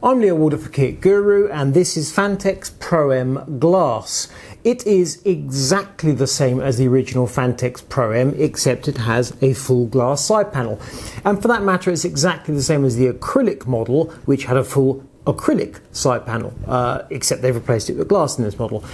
I'm Leo Walder for Kit Guru, and this is Phanteks Pro M glass. It is exactly the same as the original Phanteks Pro M, except it has a full glass side panel. And for that matter, it's exactly the same as the acrylic model, which had a full acrylic side panel, except they've replaced it with glass in this model.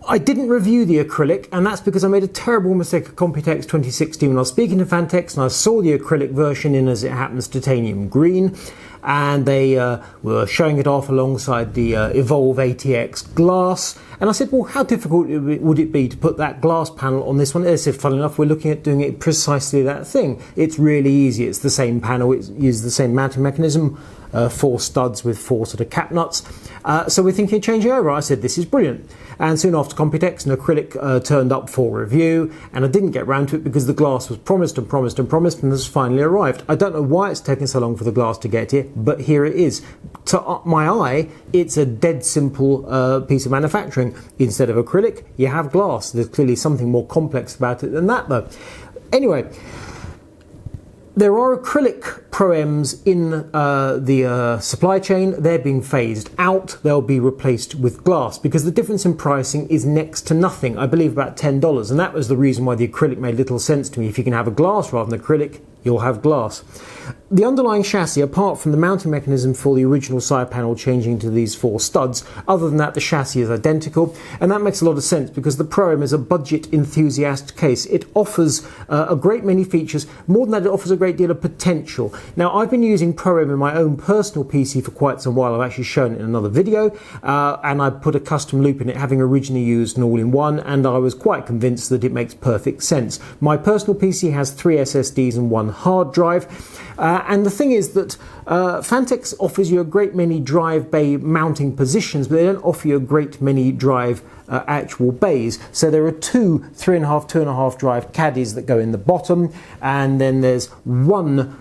I didn't review the acrylic, and that's because I made a terrible mistake at Computex 2016 when I was speaking to Phanteks, and I saw the acrylic version in, as it happens, titanium green, and they were showing it off alongside the Evolve ATX glass, and I said, well, how difficult would it be to put that glass panel on this one? They said, funnily enough, we're looking at doing it precisely that thing. It's really easy. It's the same panel. It uses the same mounting mechanism, 4 studs with 4 sort of cap nuts. So we're thinking of changing over. I said, this is brilliant. And soon after Computex, an acrylic turned up for review, and I didn't get round to it because the glass was promised and promised and promised, and has finally arrived. I don't know why it's taken so long for the glass to get here, but here it is. To my eye, it's a dead simple piece of manufacturing. Instead of acrylic, you have glass. There's clearly something more complex about it than that, though. Anyway, there are acrylic Pro M's in the supply chain. They're being phased out. They'll be replaced with glass because the difference in pricing is next to nothing. I believe about $10, and that was the reason why the acrylic made little sense to me. If you can have a glass rather than acrylic, you'll have glass. The underlying chassis, apart from the mounting mechanism for the original side panel changing to these 4 studs, other than that the chassis is identical, and that makes a lot of sense because the Pro M is a budget enthusiast case. It offers a great many features. More than that, it offers a great deal of potential. Now, I've been using Pro M in my own personal PC for quite some while. I've actually shown it in another video, and I put a custom loop in it, having originally used an all-in-one, and I was quite convinced that it makes perfect sense. My personal PC has 3 SSDs and 1 hard drive, and the thing is that Phanteks offers you a great many drive bay mounting positions, but they don't offer you a great many drive actual bays. So there are 2 3.5 drive caddies that go in the bottom, and then there's 1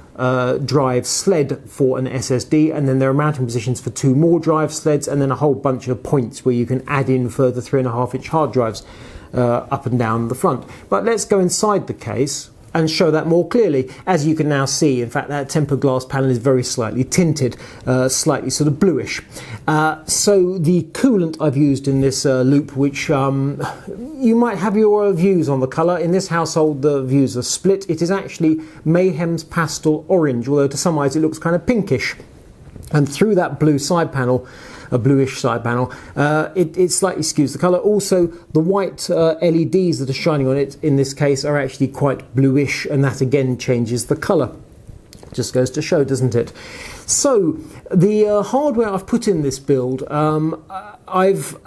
drive sled for an SSD, and then there are mounting positions for 2 more drive sleds, and then a whole bunch of points where you can add in further 3.5-inch hard drives up and down the front. But let's go inside the case and show that more clearly. As you can now see, in fact, that tempered glass panel is very slightly tinted, slightly sort of bluish. So the coolant I've used in this loop, which you might have your views on the colour. In this household, the views are split. It is actually Mayhem's Pastel Orange, although to some eyes it looks kind of pinkish. And through that blue side panel, a bluish side panel, it slightly skews the colour. Also, the white LEDs that are shining on it in this case are actually quite bluish, and that again changes the colour. Just goes to show, doesn't it? So the hardware I've put in this build, I've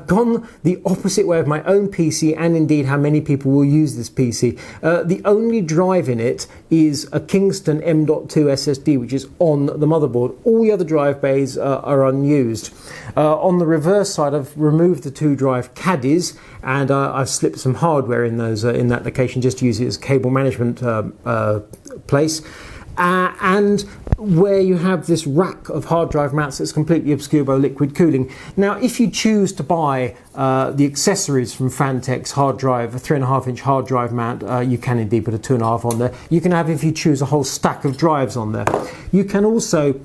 gone the opposite way of my own PC, and indeed how many people will use this PC. The only drive in it is a Kingston M.2 SSD, which is on the motherboard. All the other drive bays are unused. On the reverse side, I've removed the 2 drive caddies, and I've slipped some hardware in those in that location just to use it as cable management place. And where you have this rack of hard drive mounts that's completely obscured by liquid cooling. Now, if you choose to buy the accessories from Phanteks hard drive, a 3.5-inch hard drive mount, you can indeed put a 2.5 on there. You can have, if you choose, a whole stack of drives on there. You can also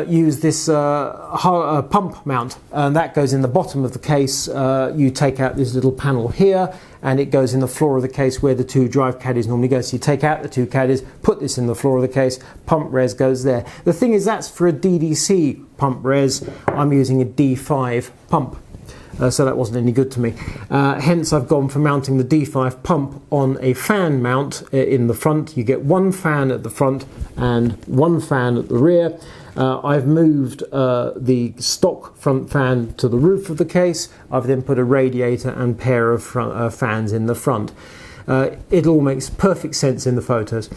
use this pump mount, and that goes in the bottom of the case. You take out this little panel here, and it goes in the floor of the case where the 2 drive caddies normally go. So you take out the 2 caddies, put this in the floor of the case, pump res goes there. The thing is, that's for a DDC pump res. I'm using a D5 pump. So that wasn't any good to me. Hence, I've gone for mounting the D5 pump on a fan mount in the front. You get 1 fan at the front and 1 fan at the rear. I've moved the stock front fan to the roof of the case. I've then put a radiator and pair of fans in the front. It all makes perfect sense in the photos.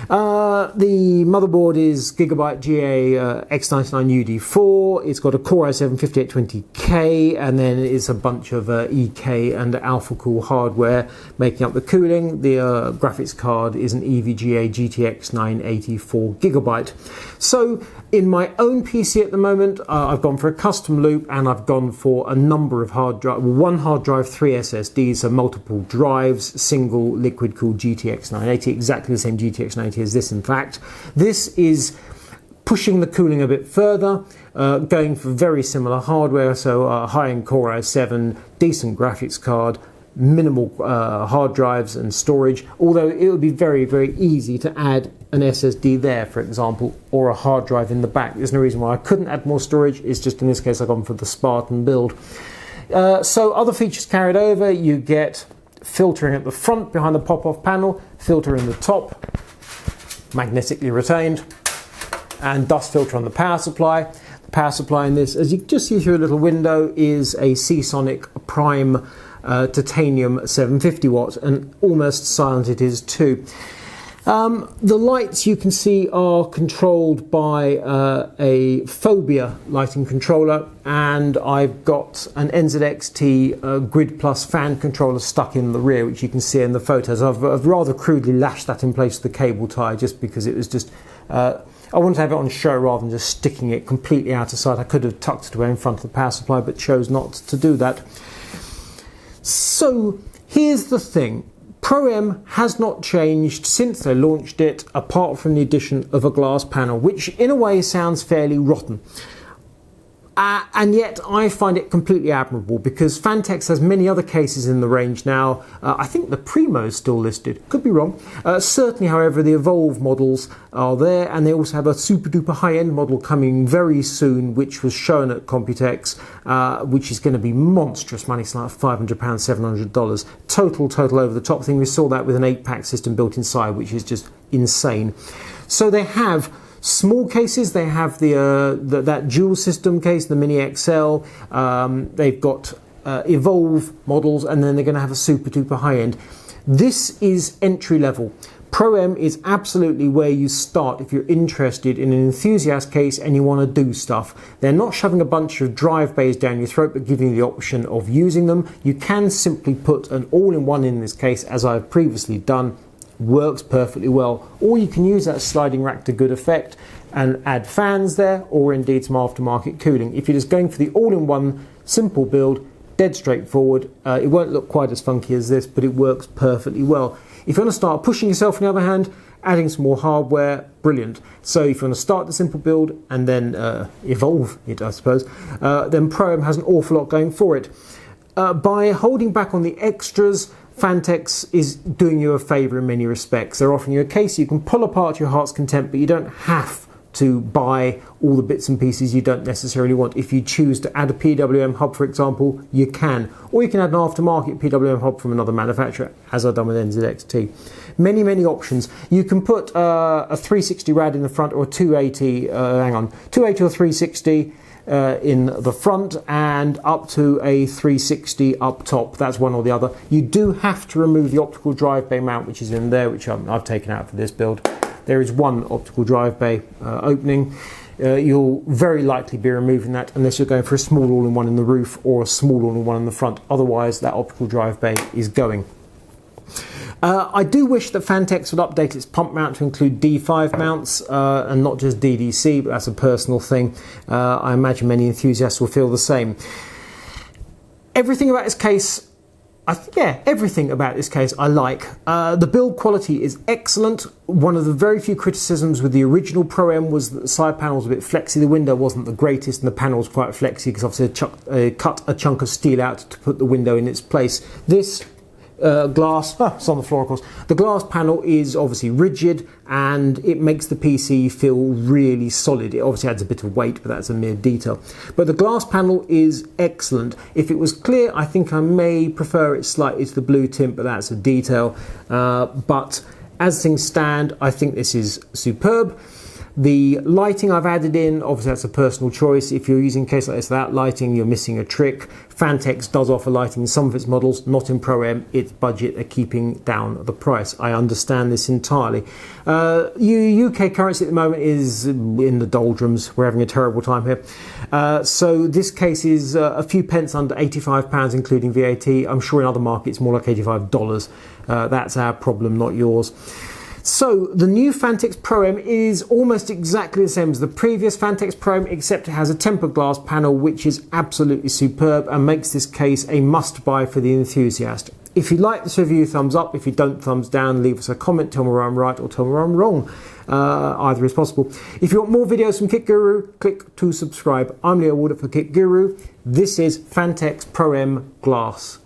The motherboard is Gigabyte GA X99 UD4. It's got a Core i7 5820K, and then it's a bunch of EK and Alpha Cool hardware making up the cooling. The graphics card is an EVGA GTX 980 4GB. So in my own PC at the moment, I've gone for a custom loop, and I've gone for a number of one hard drive, 3 SSDs, so multiple drives, single liquid cooled GTX 980, exactly the same GTX 980 as this. In fact, this is Pushing the cooling a bit further, going for very similar hardware, so high-end Core i7, decent graphics card, minimal hard drives and storage, although it would be very, very easy to add an SSD there, for example, or a hard drive in the back. There's no reason why I couldn't add more storage. It's just in this case I've gone for the Spartan build. So other features carried over, you get filtering at the front behind the pop-off panel, filter in the top, magnetically retained, and dust filter on the power supply. The power supply in this, as you just see through a little window, is a Seasonic Prime titanium 750 watt, and almost silent it is too. The lights you can see are controlled by a Phobia lighting controller, and I've got an NZXT Grid Plus fan controller stuck in the rear, which you can see in the photos. I've rather crudely lashed that in place with the cable tie, just because it was just I wanted to have it on show rather than just sticking it completely out of sight. I could have tucked it away in front of the power supply, but chose not to do that. So here's the thing. Pro M has not changed since they launched it, apart from the addition of a glass panel, which in a way sounds fairly rotten. And yet I find it completely admirable, because Phanteks has many other cases in the range now. I think the Primo is still listed, could be wrong. Certainly, however, the Evolve models are there, and they also have a super duper high-end model coming very soon, which was shown at Computex, which is going to be monstrous money. It's like £500, $700. Total over the top thing. We saw that with an 8-pack system built inside, which is just insane. So they have small cases. They have that dual system case, the Mini XL. They've got Evolve models, and then they're going to have a super duper high end. This is entry level. Pro M is absolutely where you start if you're interested in an enthusiast case and you want to do stuff. They're not shoving a bunch of drive bays down your throat, but giving you the option of using them. You can simply put an all-in-one in this case, as I've previously done. Works perfectly well. Or you can use that sliding rack to good effect and add fans there, or indeed some aftermarket cooling. If you're just going for the all-in-one simple build, dead straightforward, it won't look quite as funky as this, but it works perfectly well. If you want to start pushing yourself, on the other hand, adding some more hardware, brilliant. So if you want to start the simple build and then evolve it, I suppose, then Pro M has an awful lot going for it. By holding back on the extras, Phanteks is doing you a favour in many respects. They're offering you a case you can pull apart to your heart's content, but you don't have to buy all the bits and pieces you don't necessarily want. If you choose to add a PWM hub, for example, you can. Or you can add an aftermarket PWM hub from another manufacturer, as I've done with NZXT. Many options. You can put a 360 rad in the front, or a 280 or 360 in the front, and up to a 360 up top. That's one or the other. You do have to remove the optical drive bay mount, which is in there, which I've taken out for this build. There is one optical drive bay opening. You'll very likely be removing that unless you're going for a small all-in-one in the roof or a small all-in-one in the front. Otherwise, that optical drive bay is going. I do wish that Phanteks would update its pump mount to include D5 mounts and not just DDC, but that's a personal thing. I imagine many enthusiasts will feel the same. Everything about this case, everything about this case I like. The build quality is excellent. One of the very few criticisms with the original Pro M was that the side panel was a bit flexy. The window wasn't the greatest, and the panel was quite flexy because obviously cut a chunk of steel out to put the window in its place. This glass, it's on the floor of course. The glass panel is obviously rigid, and it makes the PC feel really solid. It obviously adds a bit of weight, but that's a mere detail. But the glass panel is excellent. If it was clear, I think I may prefer it slightly to the blue tint, but that's a detail. But as things stand, I think this is superb. The lighting I've added in, obviously that's a personal choice. If you're using a case like this without lighting, you're missing a trick. Phanteks does offer lighting in some of its models, not in Pro M. Its budget are keeping down the price. I understand this entirely. UK currency at the moment is in the doldrums. We're having a terrible time here. So this case is a few pence under £85, including VAT. I'm sure in other markets more like $85. That's our problem, not yours. So the new Phanteks Pro M is almost exactly the same as the previous Phanteks Pro M, except it has a tempered glass panel, which is absolutely superb and makes this case a must-buy for the enthusiast. If you like this review, thumbs up. If you don't, thumbs down. Leave us a comment, tell me where I'm right or tell me where I'm wrong. Either is possible. If you want more videos from Kit Guru, click to subscribe. I'm Leo Warder for Kit Guru. This is Phanteks Pro M Glass.